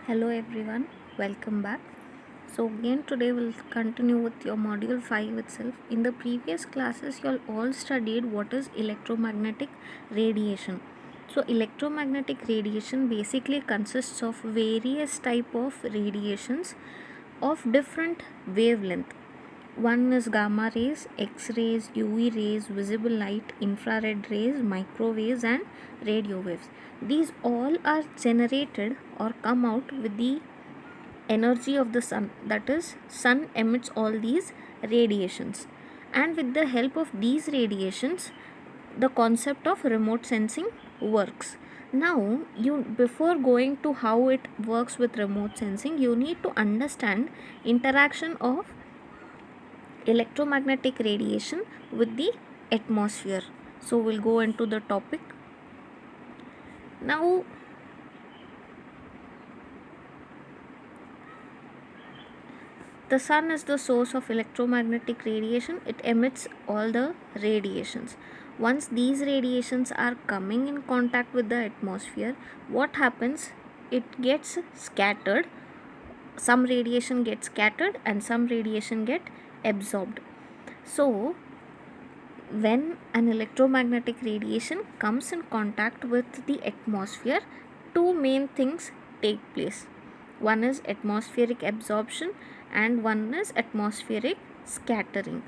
Hello everyone, welcome back. So again today we'll continue with your module 5 itself. In the previous classes you all studied what is electromagnetic radiation. So electromagnetic radiation basically consists of various type of radiations of different wavelength. One is gamma rays, X rays, UV rays, visible light, infrared rays, microwaves, and radio waves. These all are generated or come out with the energy of the sun. That is, sun emits all these radiations, and with the help of these radiations, the concept of remote sensing works. Now, you before going to how it works with remote sensing, you need to understand interaction of electromagnetic radiation with the atmosphere. So we'll go into the topic now. The sun is the source of electromagnetic radiation. It emits all the radiations. Once these radiations are coming in contact with the atmosphere, what happens? It gets scattered. Some radiation gets scattered and some radiation get absorbed. So when an electromagnetic radiation comes in contact with the atmosphere, two main things take place. One is atmospheric absorption and one is atmospheric scattering.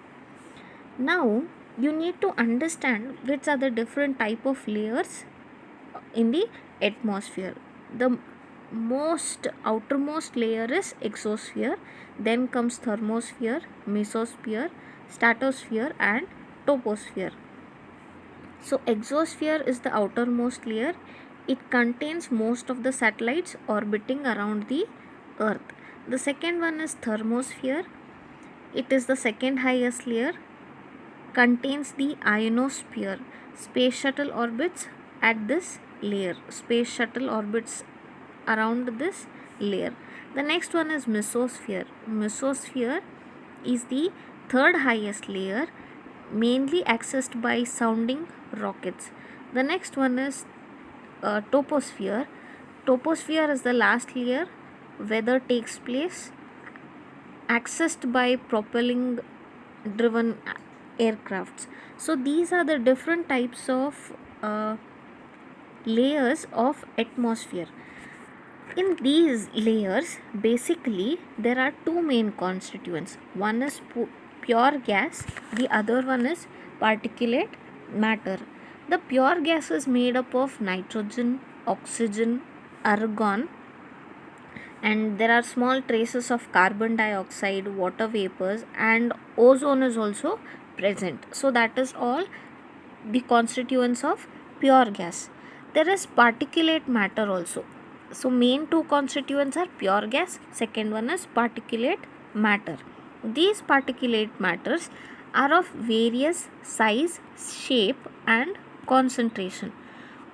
Now you need to understand which are the different type of layers in the atmosphere. The most outermost layer is exosphere, then comes thermosphere, mesosphere, stratosphere, and troposphere. So exosphere is the outermost layer. It contains most of the satellites orbiting around the earth. The second one is thermosphere. It is the second highest layer, contains the ionosphere. Space shuttle orbits at this layer. Space shuttle orbits around this layer. The next one is mesosphere. Mesosphere is the third highest layer, mainly accessed by sounding rockets. The next one is troposphere. Troposphere is the last layer. Weather takes place, accessed by propelling driven aircrafts. So these are the different types of layers of atmosphere. In these layers, basically there are two main constituents. One is pure gas, the other one is particulate matter. The pure gas is made up of nitrogen, oxygen, argon, and there are small traces of carbon dioxide, water vapors, and ozone is also present. So that is all the constituents of pure gas. There is particulate matter also. So main two constituents are pure gas, second one is particulate matter. These particulate matters are of various size, shape, and concentration,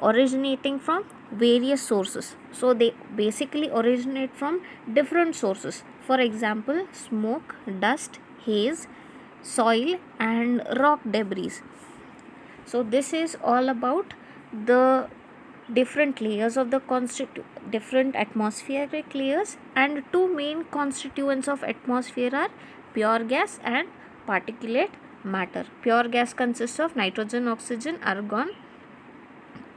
originating from various sources. So they basically originate from different sources. For example, smoke, dust, haze, soil, and rock debris. So this is all about the different layers of the different atmospheric layers, and two main constituents of atmosphere are pure gas and particulate matter. Pure gas consists of nitrogen, oxygen, argon,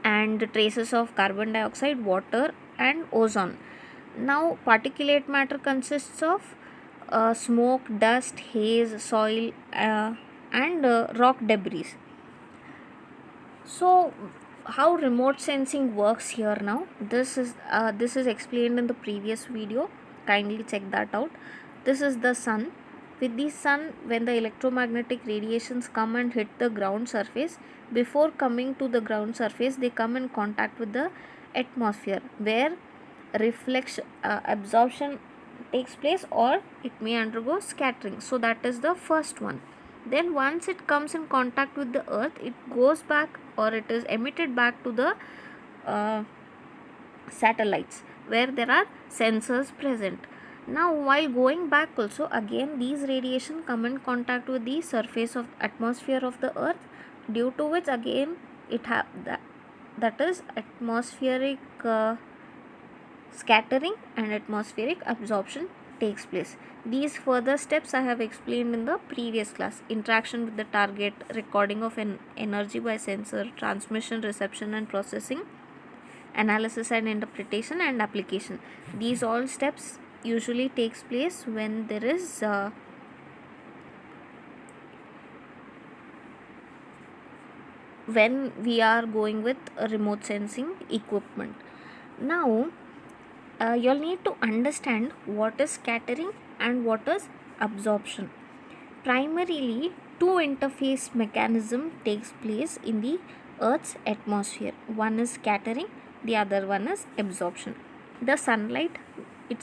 and traces of carbon dioxide, water, and ozone. Now particulate matter consists of smoke, dust, haze, soil, and rock debris. So how remote sensing works here now, this is explained in the previous video. Kindly check that out. This is the sun. With the sun, when the electromagnetic radiations come and hit the ground surface, before coming to the ground surface they come in contact with the atmosphere, where reflection absorption takes place, or it may undergo scattering. So that is the first one. Then once it comes in contact with the earth, it goes back, or it is emitted back to the uh, satellites, where there are sensors present. Now while going back also, again these radiation come in contact with the surface of atmosphere of the earth, due to which again it that is atmospheric scattering and atmospheric absorption takes place. These further steps I have explained in the previous class: interaction with the target, recording of energy by sensor, transmission, reception and processing, analysis and interpretation, and application. These all steps usually takes place when there is when we are going with a remote sensing equipment. Now you'll need to understand what is scattering and what is absorption. Primarily, two interface mechanism takes place in the Earth's atmosphere. One is scattering, the other one is absorption. The sunlight, it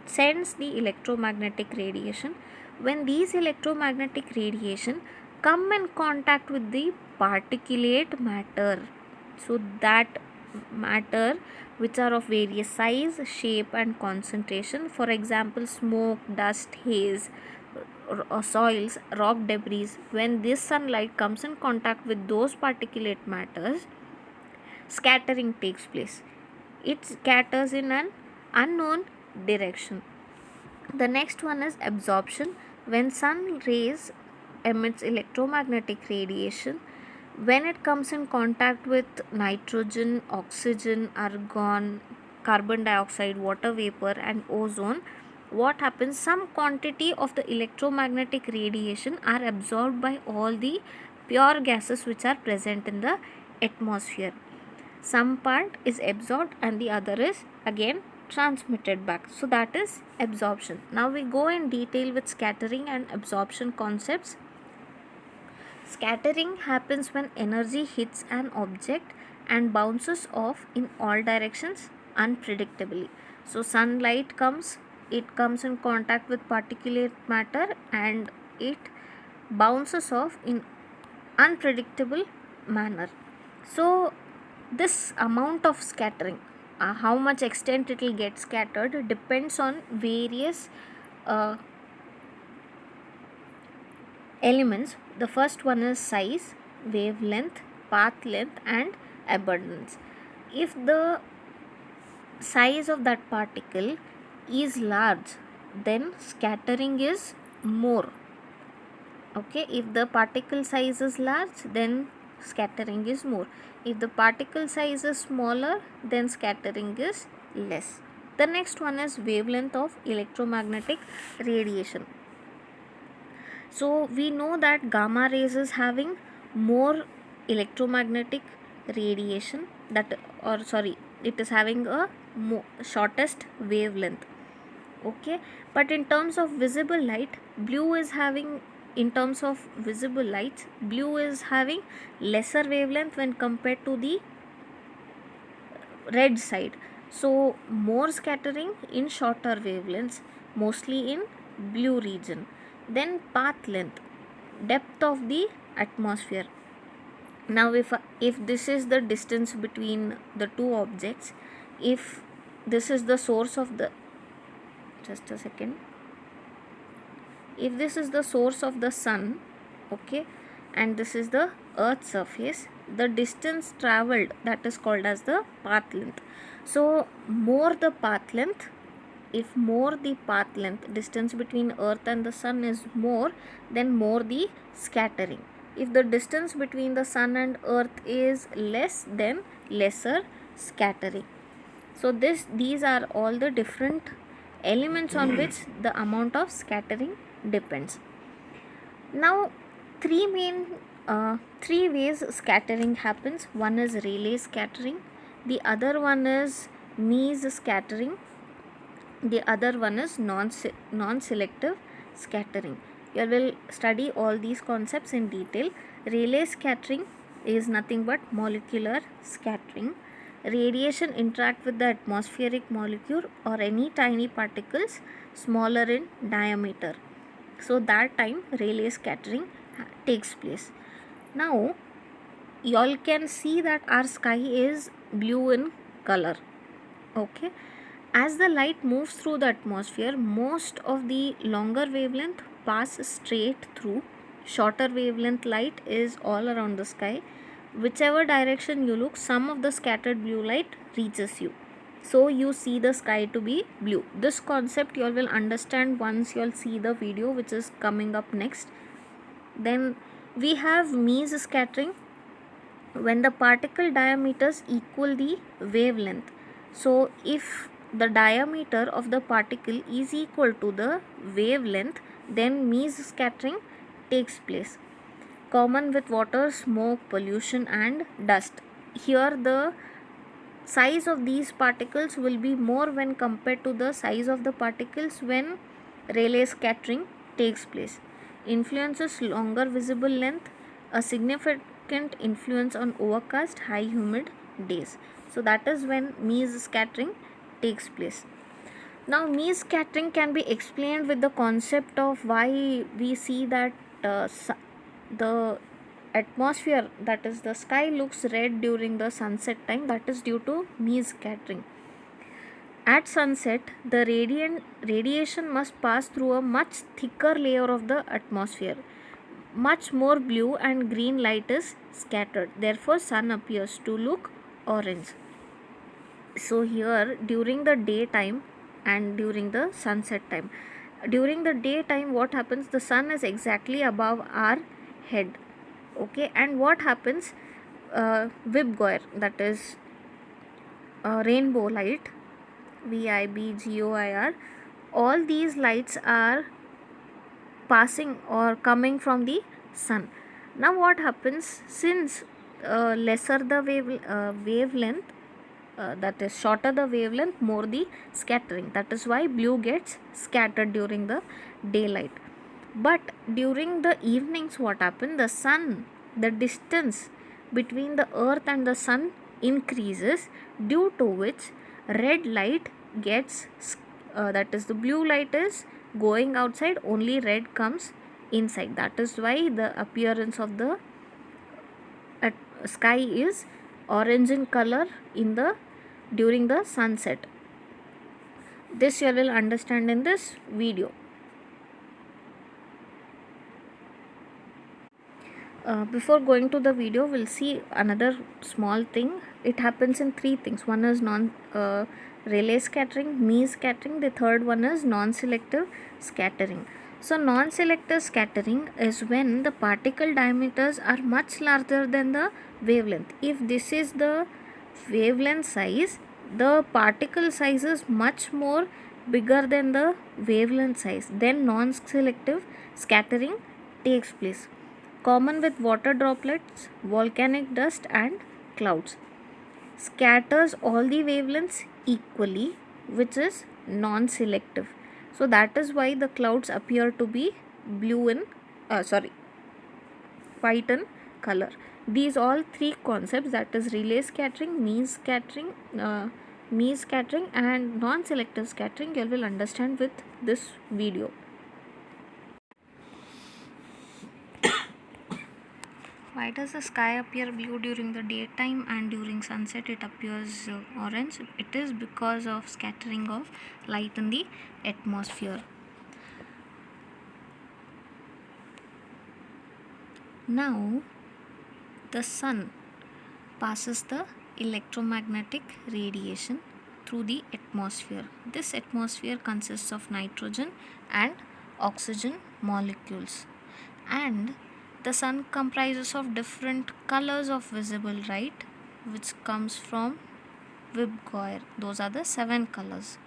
sends the electromagnetic radiation. When these electromagnetic radiation come in contact with the particulate matter, so that matter which are of various size, shape and concentration, for example smoke, dust, haze, soils, rock debris, when this sunlight comes in contact with those particulate matters, scattering takes place. It scatters in an unknown direction. The next one is absorption. When sun rays emits electromagnetic radiation, when it comes in contact with nitrogen, oxygen, argon, carbon dioxide, water vapor and ozone, what happens? Some quantity of the electromagnetic radiation are absorbed by all the pure gases which are present in the atmosphere. Some part is absorbed and the other is again transmitted back. So that is absorption. Now we go in detail with scattering and absorption concepts. Scattering happens when energy hits an object and bounces off in all directions unpredictably. So sunlight comes, it comes in contact with particulate matter and it bounces off in unpredictable manner. So this amount of scattering, how much extent it will get scattered, depends on various elements. The first one is size, wavelength, path length and abundance. If the size of that particle is large, then scattering is more. Okay, if the particle size is large, then scattering is more. If the particle size is smaller, then scattering is less. The next one is wavelength of electromagnetic radiation. So we know that gamma rays is having more electromagnetic radiation, it is having a shortest wavelength. Okay, but in terms of visible light, blue is having lesser wavelength when compared to the red side. So more scattering in shorter wavelengths, mostly in blue region. Then path length, depth of the atmosphere. Now if this is the distance between the two objects, if this is the source of the if this is the source of the sun, okay, and this is the earth's surface, the distance traveled, that is called as the path length. So more the path length, distance between earth and the sun is more, then more the scattering. If the distance between the sun and earth is less, then lesser scattering. So these are all the different elements on which the amount of scattering depends. Now three ways scattering happens. One is Rayleigh scattering, the other one is Means scattering, the other one is non-selective scattering. You will study all these concepts in detail. Rayleigh scattering is nothing but molecular scattering. Radiation interact with the atmospheric molecule or any tiny particles smaller in diameter. So that time Rayleigh scattering takes place. Now you all can see that our sky is blue in color. Okay, as the light moves through the atmosphere, most of the longer wavelength pass straight through. Shorter wavelength light is all around the sky. Whichever direction you look, some of the scattered blue light reaches you. so you see the sky to be blue. This concept you all will understand once you all see the video which is coming up next. Then we have Mies scattering, when the particle diameters equal the wavelength. So if the diameter of the particle is equal to the wavelength, then Mies scattering takes place. Common with water, smoke, pollution and dust. Here the size of these particles will be more when compared to the size of the particles when Rayleigh scattering takes place. Influences longer visible length, a significant influence on overcast, high humid days. So that is when Mies scattering takes place. Now Mies scattering can be explained with the concept of why we see that the atmosphere, that is the sky, looks red during the sunset time. That is due to Mies scattering. At sunset, the radiation must pass through a much thicker layer of the atmosphere. Much more blue and green light is scattered. Therefore, sun appears to look orange. So here during the daytime and during the sunset time, during the daytime what happens, the sun is exactly above our head, okay, and what happens, VIBGOIR, that is rainbow light, VIBGOIR, all these lights are passing or coming from the sun. Now what happens, since lesser the wavelength, that is shorter the wavelength, more the scattering. That is why blue gets scattered during the daylight. But during the evenings what happens, the sun, the distance between the earth and the sun increases, due to which red light gets that is the blue light is going outside, only red comes inside. That is why the appearance of the sky is orange in color in the during the sunset. This you will understand in this video. Before going to the video, we'll see another small thing. It happens in three things. One is Rayleigh scattering, Mies scattering. The third one is non-selective scattering. So non-selective scattering is when the particle diameters are much larger than the wavelength. If this is the wavelength size, the particle size is much more bigger than the wavelength size, then non-selective scattering takes place. Common with water droplets, volcanic dust and clouds. Scatters all the wavelengths equally, which is non-selective. So that is why the clouds appear to be white in color. These all three concepts, that is Rayleigh scattering, Mies scattering and non-selective scattering, you will understand with this video. Why does the sky appear blue during the daytime and during sunset it appears orange? It is because of scattering of light in the atmosphere. Now the sun passes the electromagnetic radiation through the atmosphere. This atmosphere consists of nitrogen and oxygen molecules, and the sun comprises of different colors of visible light which comes from VIBGOIR. Those are the 7 colors.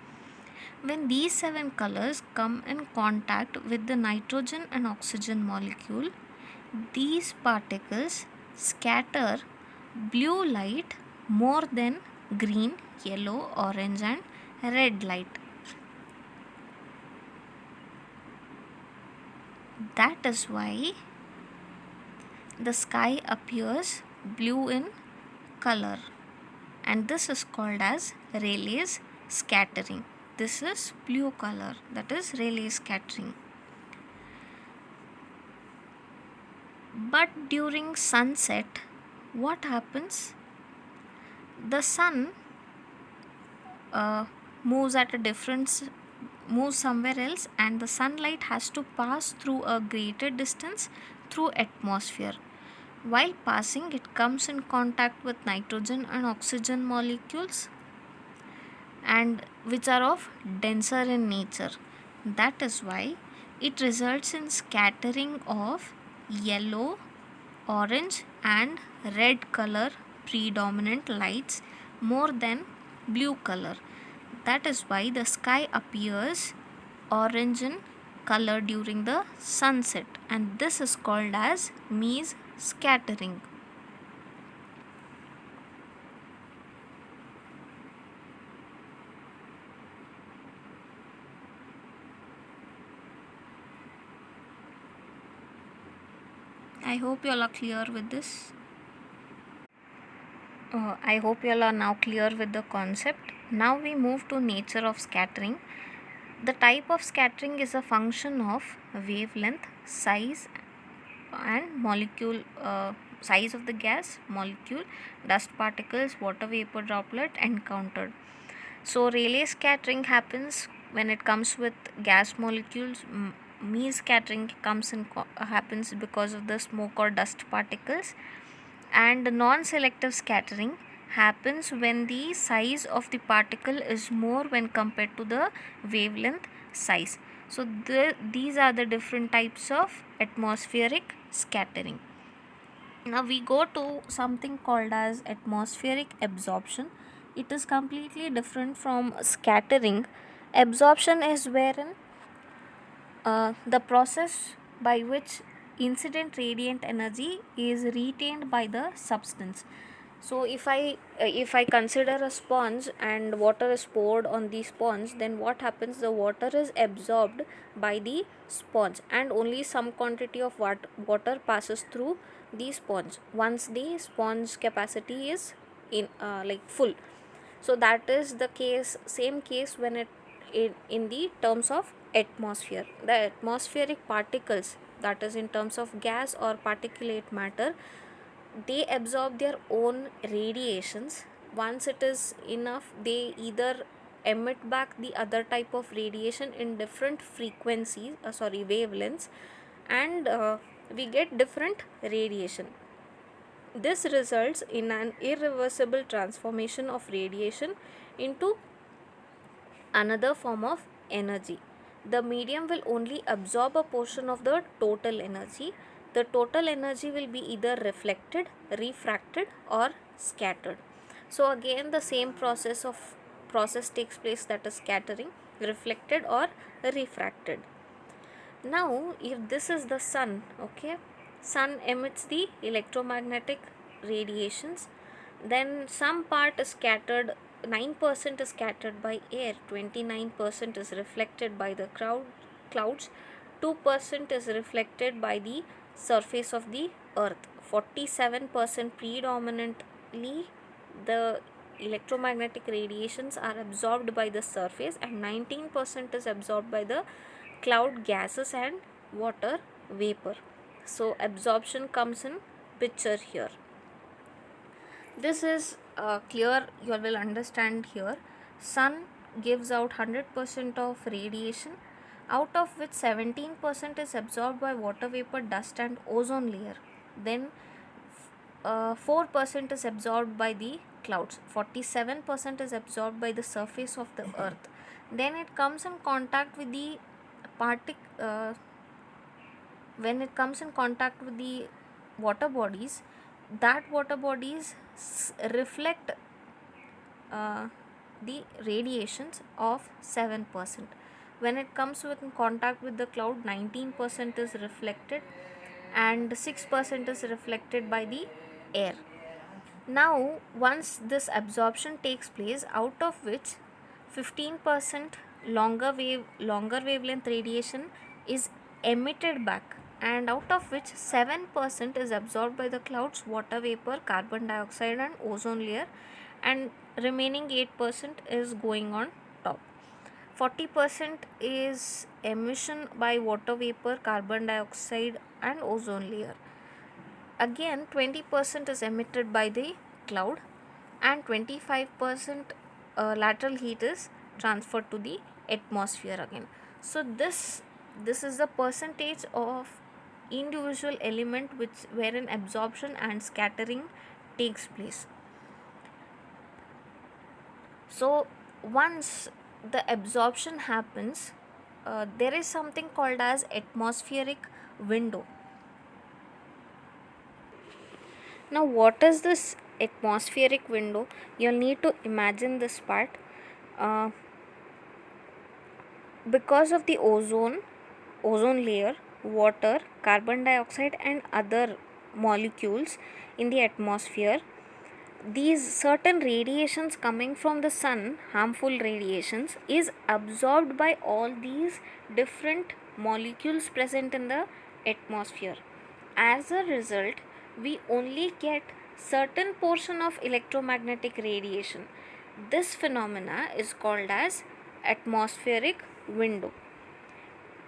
When these 7 colors come in contact with the nitrogen and oxygen molecule, these particles scatter blue light more than green, yellow, orange and red light. That is why the sky appears blue in color, and this is called as Rayleigh's scattering. This is blue color, that is Rayleigh's scattering. But during sunset, what happens? The sun moves somewhere else, and the sunlight has to pass through a greater distance through atmosphere. While passing, it comes in contact with nitrogen and oxygen molecules. and which are of denser in nature. That is why it results in scattering of yellow, orange, and red color predominant lights more than blue color. That is why the sky appears orange in color during the sunset, and this is called as Mees scattering. I hope you all are clear with this. I hope you all are now clear with the concept. Now we move to nature of scattering. The type of scattering is a function of wavelength, size, and molecule size of the gas, molecule, dust particles, water vapor droplet encountered. So Rayleigh scattering happens when it comes with gas molecules. Mees scattering happens because of the smoke or dust particles, and non-selective scattering happens when the size of the particle is more when compared to the wavelength size. So these are the different types of atmospheric scattering. Now we go to something called as atmospheric absorption. It is completely different from scattering. Absorption is wherein the process by which incident radiant energy is retained by the substance. So if I consider a sponge and water is poured on the sponge, then what happens? The water is absorbed by the sponge, and only some quantity of water passes through the sponge once the sponge capacity is like full. So that is the case, same case when in the terms of atmosphere. The atmospheric particles, that is in terms of gas or particulate matter, they absorb their own radiations. Once it is enough, they either emit back the other type of radiation in different frequencies, wavelengths, and we get different radiation. This results in an irreversible transformation of radiation into another form of energy. The medium will only absorb a portion of the total energy. The total energy will be either reflected, refracted, or scattered. So again the same process takes place, that is scattering, reflected or refracted. Now if this is the sun, okay, sun emits the electromagnetic radiations, then some part is scattered, 9% is scattered by air, 29% is reflected by the clouds, 2% is reflected by the surface of the earth, 47% predominantly the electromagnetic radiations are absorbed by the surface, and 19% is absorbed by the cloud gases and water vapor. So absorption comes in picture here. This is clear, you will understand here. Sun gives out 100% of radiation, out of which 17% is absorbed by water vapor, dust and ozone layer. Then 4% is absorbed by the clouds, 47% is absorbed by the surface of the earth. Then it comes in contact with the when it comes in contact with the water bodies, that water bodies reflect the radiations of 7%. When it comes with in contact with the cloud, 19% is reflected and 6% is reflected by the air. Now once this absorption takes place, out of which 15% longer wavelength radiation is emitted back, and out of which 7% is absorbed by the clouds, water vapor, carbon dioxide and ozone layer, and remaining 8% is going on top. 40% is emission by water vapor, carbon dioxide and ozone layer. Again 20% is emitted by the cloud, and 25% lateral heat is transferred to the atmosphere again. So this is the percentage of individual element wherein absorption and scattering takes place. So once the absorption happens, there is something called as atmospheric window. Now, what is this atmospheric window? You'll need to imagine this part. Uh, because of the ozone layer, water, carbon dioxide, and other molecules in the atmosphere, these certain radiations coming from the sun, harmful radiations, is absorbed by all these different molecules present in the atmosphere. As a result, we only get certain portion of electromagnetic radiation. This phenomena is called as atmospheric window.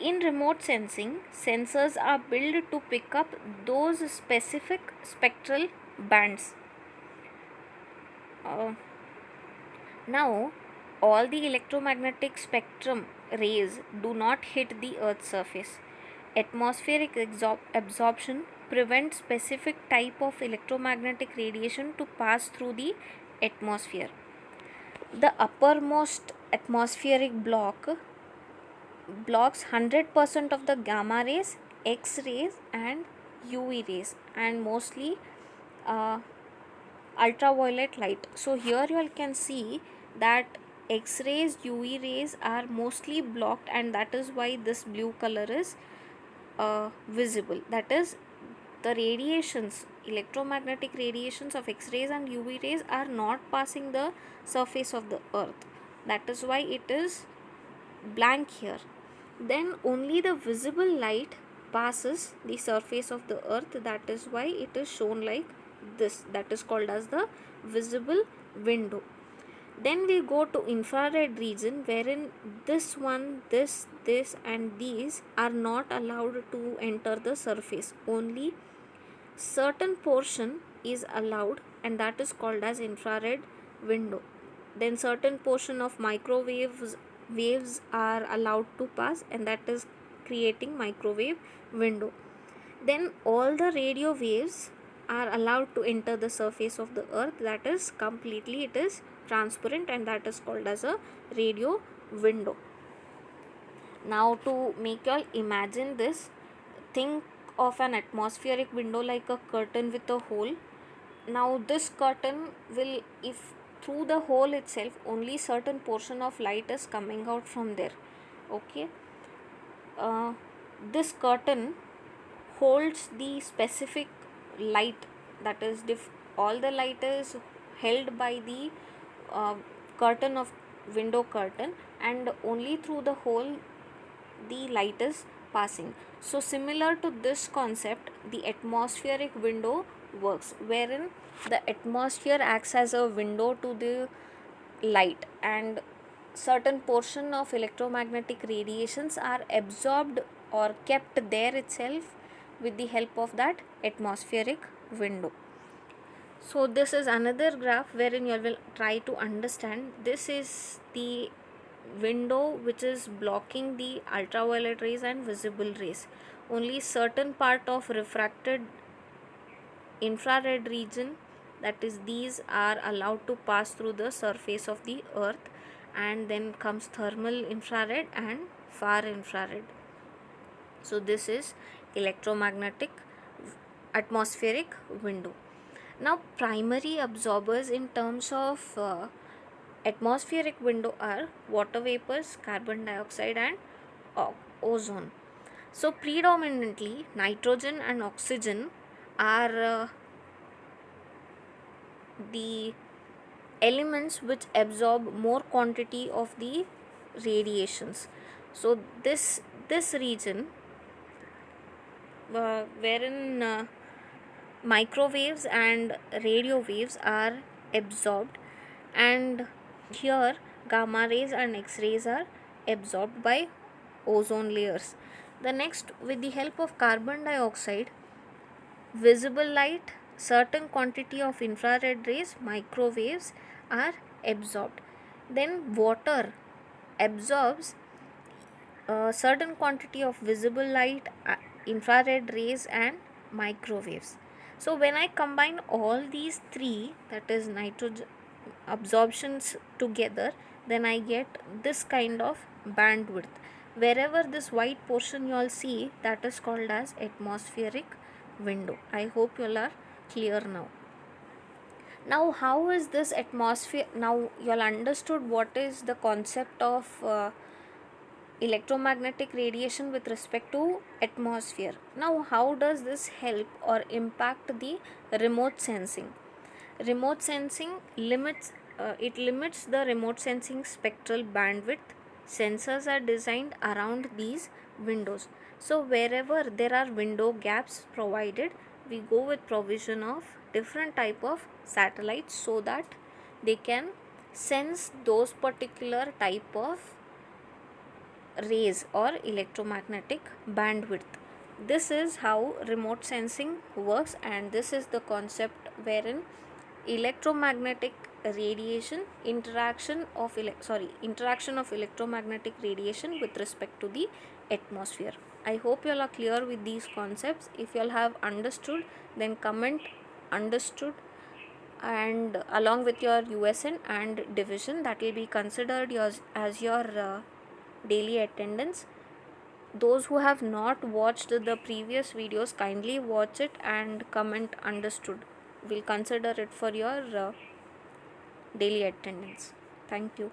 In remote sensing, sensors are built to pick up those specific spectral bands. Uh, Now, all the electromagnetic spectrum rays do not hit the Earth's surface. Atmospheric absorption prevents specific type of electromagnetic radiation to pass through the atmosphere. The uppermost atmospheric blocks 100% of the gamma rays, X rays, and UV rays, and mostly uh, ultraviolet light. So here you all can see that X rays, UV rays are mostly blocked, and that is why this blue color is visible. That is, the radiations, electromagnetic radiations of X rays and UV rays are not passing the surface of the earth. That is why it is blank here. Then only the visible light passes the surface of the earth. That is why it is shown like this. That is called as the visible window. Then we go to infrared region, wherein this one, this and these are not allowed to enter the surface. Only certain portion is allowed, and that is called as infrared window. Then certain portion of microwaves waves are allowed to pass, and that is creating microwave window. Then all the radio waves are allowed to enter the surface of the earth. That is completely, it is transparent, and that is called as a radio window. Now, to make you all imagine this, think of an atmospheric window like a curtain with a hole. Now this curtain will, if through the hole itself only certain portion of light is coming out from there, okay, uh, this curtain holds the specific light. That is, all the light is held by the uh, curtain of window curtain, and only through the hole the light is passing. So similar to this concept, the atmospheric window works, wherein the atmosphere acts as a window to the light, and certain portion of electromagnetic radiations are absorbed or kept there itself with the help of that atmospheric window. So this is another graph wherein you will try to understand. This is the window which is blocking the ultraviolet rays and visible rays. Only certain part of refracted infrared region, that is these, are allowed to pass through the surface of the earth, and then comes thermal infrared and far infrared. So this is electromagnetic atmospheric window. Now primary absorbers in terms of atmospheric window are water vapors, carbon dioxide, and ozone. So predominantly nitrogen and oxygen are the elements which absorb more quantity of the radiations. So this region wherein microwaves and radio waves are absorbed, and here gamma rays and X rays are absorbed by ozone layers. The next, with the help of carbon dioxide, visible light, certain quantity of infrared rays, microwaves are absorbed. Then water absorbs a certain quantity of visible light, infrared rays, and microwaves. So when I combine all these three, that is nitrogen absorptions together, then I get this kind of bandwidth. Wherever this white portion you all see, that is called as atmospheric window. I hope you all are clear now. Now how is this atmosphere, now you all understood what is the concept of electromagnetic radiation with respect to atmosphere. Now how does this help or impact the remote sensing? Remote sensing limits, it limits the remote sensing spectral bandwidth. Sensors are designed around these windows. So wherever there are window gaps provided, we go with provision of different type of satellites so that they can sense those particular type of rays or electromagnetic bandwidth. This is how remote sensing works, and this is the concept wherein electromagnetic radiation interaction of electromagnetic radiation with respect to the atmosphere. I hope you all are clear with these concepts. If you all have understood, then comment understood, and along with your USN and division, that will be considered as your daily attendance. Those who have not watched the previous videos, kindly watch it and comment understood. We'll consider it for your daily attendance. Thank you.